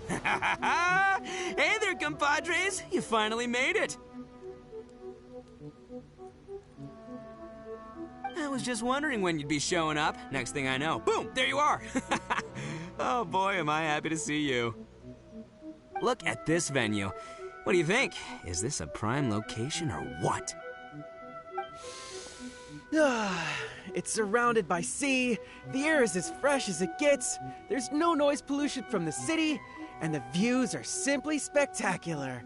Hey there, compadres! You finally made it! I was just wondering when you'd be showing up. Next thing I know, boom, there you are! Oh boy, am I happy to see you. Look at this venue. What do you think? Is this a prime location or what? It's surrounded by sea, the air is as fresh as it gets, there's no noise pollution from the city, and the views are simply spectacular.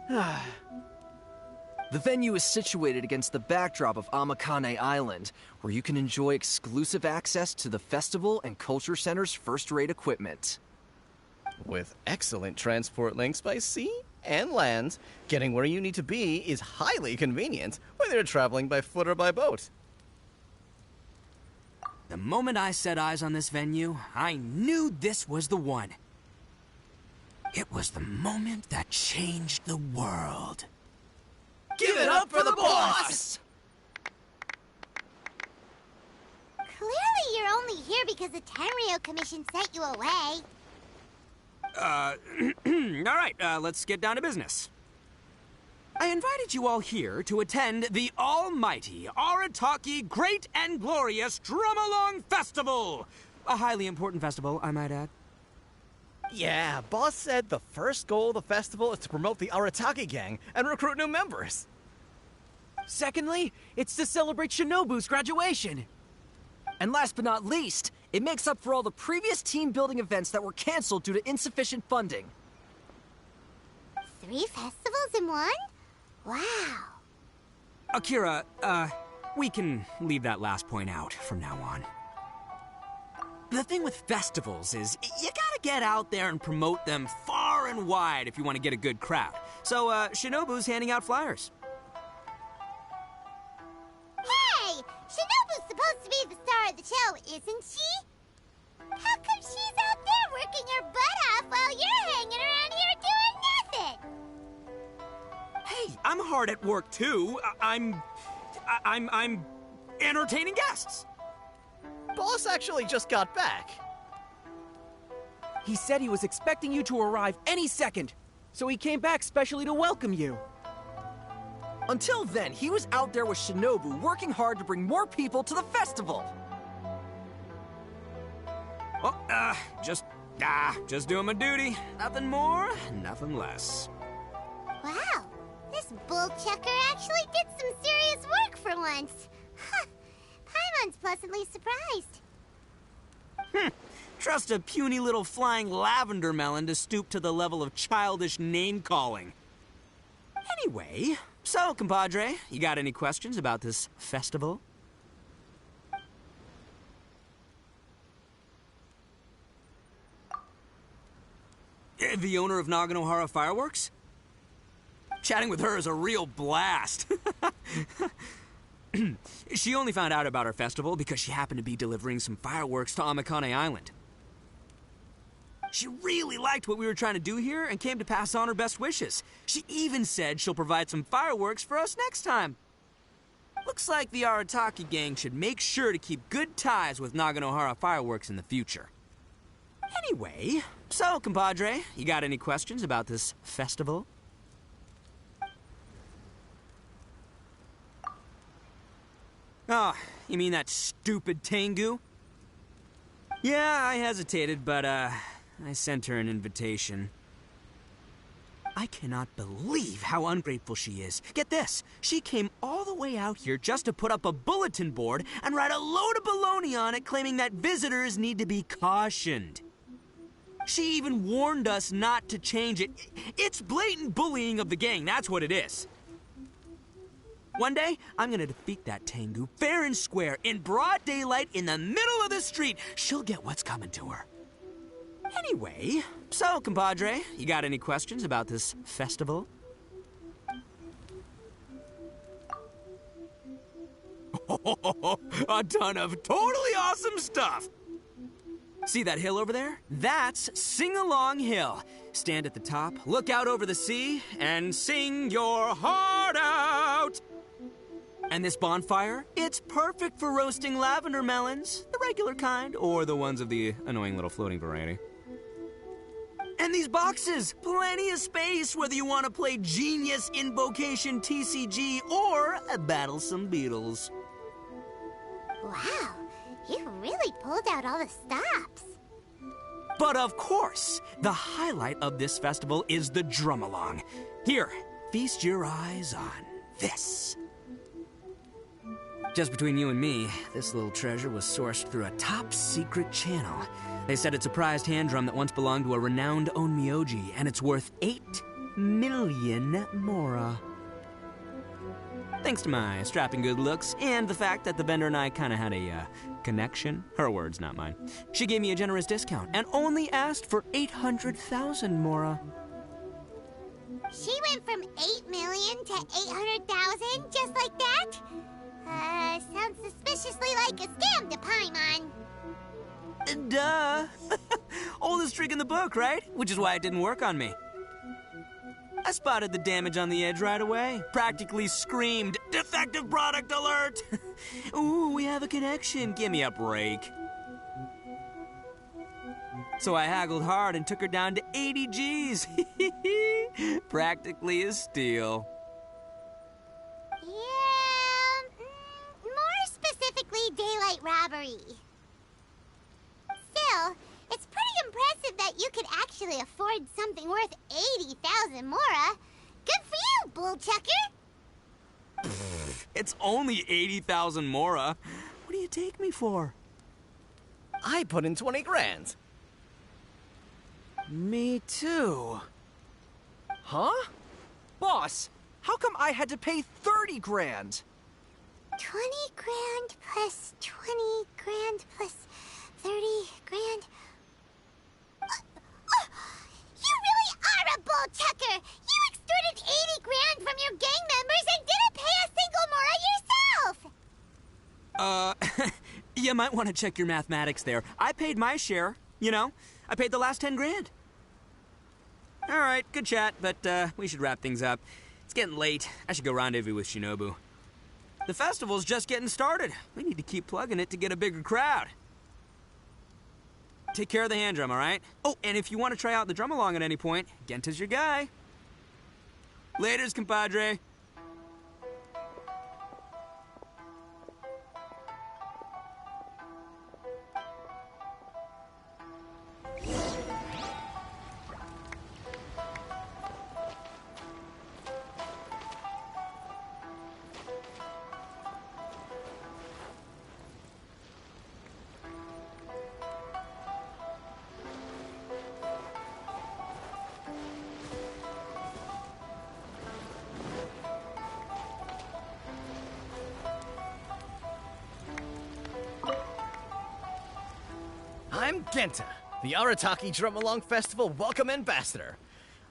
The venue is situated against the backdrop of Amakane Island, where you can enjoy exclusive access to the festival and culture center's first-rate equipment. With excellent transport links by sea and land, getting where you need to be is highly convenient, whether you're traveling by foot or by boat. The moment I set eyes on this venue, I knew this was the one. It was the moment that changed the world. Give it up for the boss! Clearly you're only here because the Tenryo Commission sent you away. Alright, let's get down to business. I invited you all here to attend the almighty Arataki Great and Glorious Drum-Along Festival! A highly important festival, I might add. Yeah, boss said the first goal of the festival is to promote the Arataki gang and recruit new members. Secondly, it's to celebrate Shinobu's graduation. And last but not least, it makes up for all the previous team-building events that were canceled due to insufficient funding. 3 festivals in one? Wow. Akira, we can leave that last point out from now on. The thing with festivals is, you gotta get out there and promote them far and wide if you want to get a good crowd. So, Shinobu's handing out flyers. Hey! Shinobu's supposed to be the star of the show, isn't she? How come she's out there working her butt off while you're hanging around here doing nothing? Hey, I'm hard at work too. I'm entertaining guests. Boss actually just got back. He said he was expecting you to arrive any second, so he came back specially to welcome you. Until then, he was out there with Shinobu working hard to bring more people to the festival. Well, just doing my duty. Nothing more, nothing less. Wow, this bullchucker actually did some serious work for once. Huh. Paimon's pleasantly surprised. Trust a puny little flying lavender melon to stoop to the level of childish name-calling. Anyway, so, compadre, you got any questions about this festival? The owner of Naganohara Fireworks? Chatting with her is a real blast. She only found out about our festival because she happened to be delivering some fireworks to Amakane Island. She really liked what we were trying to do here and came to pass on her best wishes. She even said she'll provide some fireworks for us next time. Looks like the Arataki gang should make sure to keep good ties with Naganohara Fireworks in the future. Anyway, so, compadre, you got any questions about this festival? Oh, you mean that stupid Tengu? Yeah, I hesitated, but, I sent her an invitation. I cannot believe how ungrateful she is. Get this, she came all the way out here just to put up a bulletin board and write a load of baloney on it claiming that visitors need to be cautioned. She even warned us not to change it. It's blatant bullying of the gang, that's what it is. One day, I'm gonna defeat that Tengu fair and square, in broad daylight, in the middle of the street. She'll get what's coming to her. Anyway, so, compadre, you got any questions about this festival? A ton of totally awesome stuff! See that hill over there? That's Sing Along Hill. Stand at the top, look out over the sea, and sing your heart out! And this bonfire, it's perfect for roasting lavender melons, the regular kind, or the ones of the annoying little floating variety. And And these boxes, plenty of space whether you want to play Genius Invocation TCG or battle some beetles. Wow, you really pulled out all the stops. But of course, the highlight of this festival is the drum-along. Here, feast your eyes on this. Just between you and me, this little treasure was sourced through a top-secret channel. They said it's a prized hand drum that once belonged to a renowned onmyoji, and it's worth 8 million mora. Thanks to my strapping good looks and the fact that the vendor and I kind of had a connection. Her words, not mine. She gave me a generous discount and only asked for 800,000 mora. She went from 8 million to 800,000 just like that? Sounds suspiciously like a scam to Paimon. Duh. Oldest trick in the book, right? Which is why it didn't work on me. I spotted the damage on the edge right away. Practically screamed, "Defective product alert!" Ooh, we have a connection. Give me a break. So I haggled hard and took her down to 80 G's. Practically a steal. Yeah, more specifically, daylight robbery. Still, it's pretty impressive that you could actually afford something worth 80,000 mora. Good for you, bullchucker. It's only 80,000 mora. What do you take me for? I put in 20 grand. Me too. Huh? Boss, how come I had to pay 30 grand? 20 grand plus 20 grand plus 30 grand. You really are a bullchucker! You extorted 80 grand from your gang members and didn't pay a single mora yourself! You might want to check your mathematics there. I paid my share, you know? I paid the last 10 grand. All right, good chat, but we should wrap things up. It's getting late. I should go rendezvous with Shinobu. The festival's just getting started. We need to keep plugging it to get a bigger crowd. Take care of the hand drum, all right? Oh, and if you want to try out the drum along at any point, Genta's your guy. Laters, compadre. I'm Genta, the Arataki Drum Along Festival Welcome Ambassador.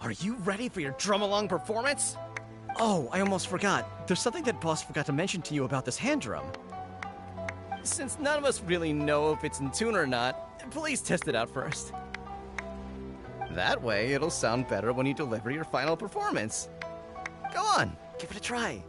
Are you ready for your drum along performance? Oh, I almost forgot. There's something that Boss forgot to mention to you about this hand drum. Since none of us really know if it's in tune or not, please test it out first. That way, it'll sound better when you deliver your final performance. Go on, give it a try.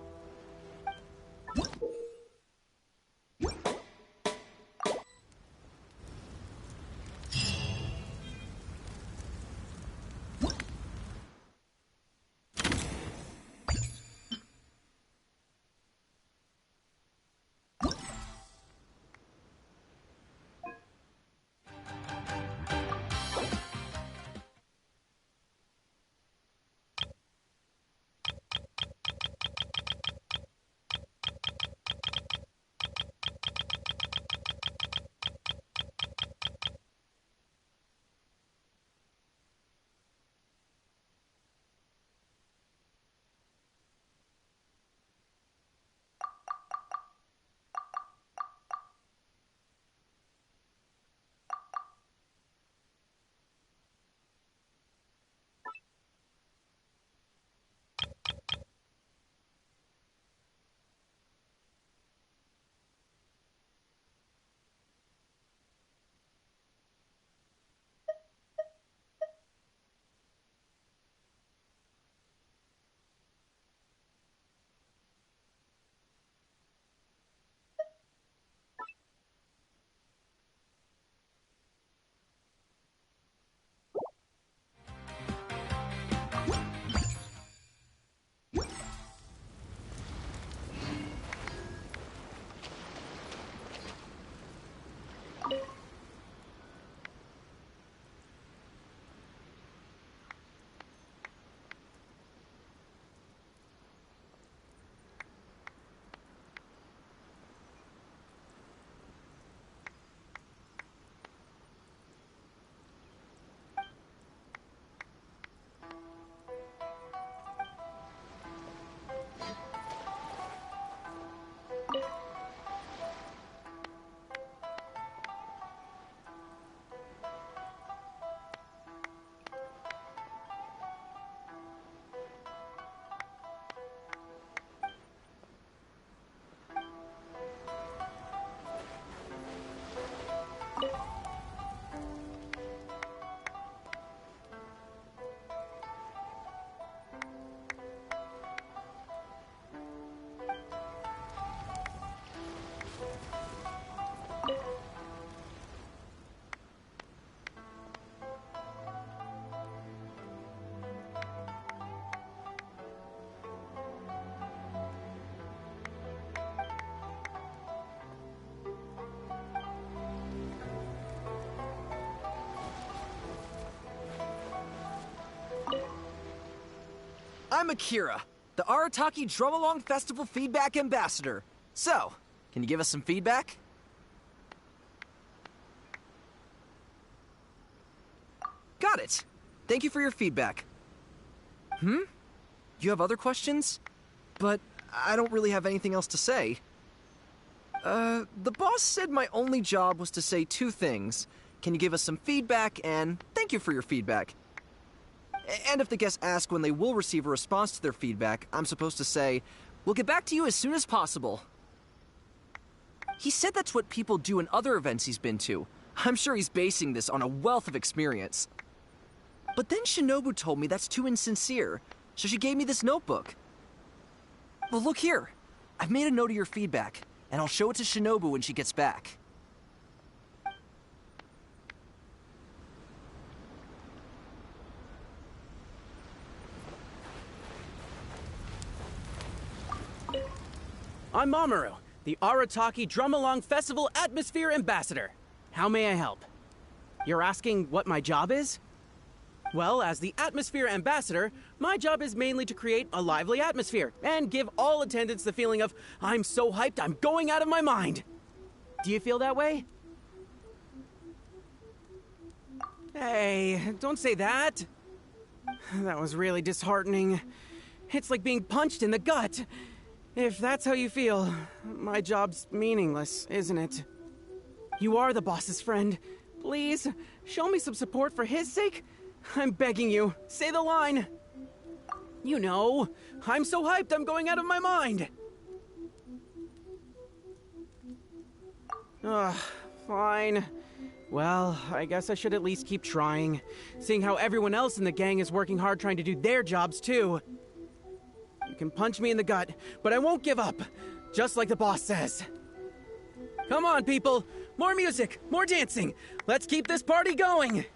I'm Akira, the Arataki Drum Along Festival Feedback Ambassador. So, can you give us some feedback? Got it. Thank you for your feedback. You have other questions? But I don't really have anything else to say. The boss said my only job was to say two things. Can you give us some feedback, and thank you for your feedback. And if the guests ask when they will receive a response to their feedback, I'm supposed to say, we'll get back to you as soon as possible. He said that's what people do in other events he's been to. I'm sure he's basing this on a wealth of experience. But then Shinobu told me that's too insincere, so she gave me this notebook. Well, look here. I've made a note of your feedback, and I'll show it to Shinobu when she gets back. I'm Mamoru, the Arataki Drum Along Festival Atmosphere Ambassador. How may I help? You're asking what my job is? Well, as the Atmosphere Ambassador, my job is mainly to create a lively atmosphere and give all attendants the feeling of, I'm so hyped, I'm going out of my mind. Do you feel that way? Hey, don't say that. That was really disheartening. It's like being punched in the gut. If that's how you feel, my job's meaningless, isn't it? You are the boss's friend. Please, show me some support for his sake. I'm begging you, say the line. You know, I'm so hyped I'm going out of my mind. Ugh, fine. Well, I guess I should at least keep trying, seeing how everyone else in the gang is working hard trying to do their jobs too. You can punch me in the gut, but I won't give up, just like the boss says. Come on, people! More music, more dancing! Let's keep this party going!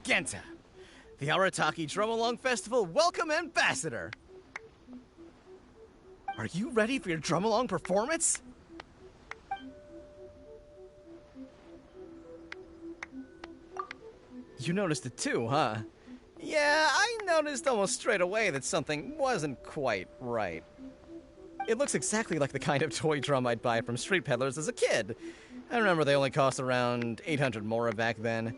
Genta, the Arataki Drum Along Festival Welcome Ambassador. Are you ready for your drum along performance? You noticed it too, huh? Yeah, I noticed almost straight away that something wasn't quite right. It looks exactly like the kind of toy drum I'd buy from street peddlers as a kid. I remember they only cost around 800 mora back then.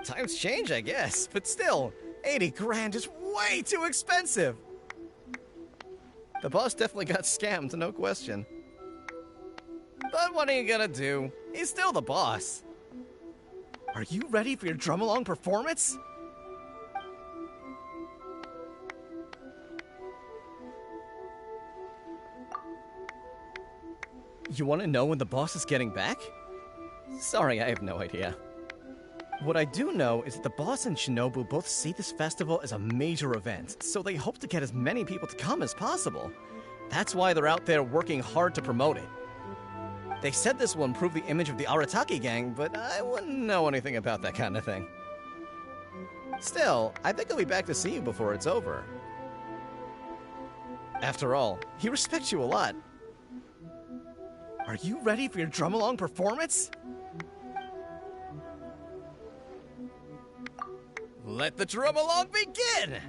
Times change, I guess, but still, 80 grand is way too expensive. The boss definitely got scammed, no question. But what are you gonna do? He's still the boss. Are you ready for your drum along performance? You want to know when the boss is getting back? Sorry, I have no idea. What I do know is that the boss and Shinobu both see this festival as a major event, so they hope to get as many people to come as possible. That's why they're out there working hard to promote it. They said this will improve the image of the Arataki gang, but I wouldn't know anything about that kind of thing. Still, I think I'll be back to see you before it's over. After all, he respects you a lot. Are you ready for your drum along performance? Let the drum along begin!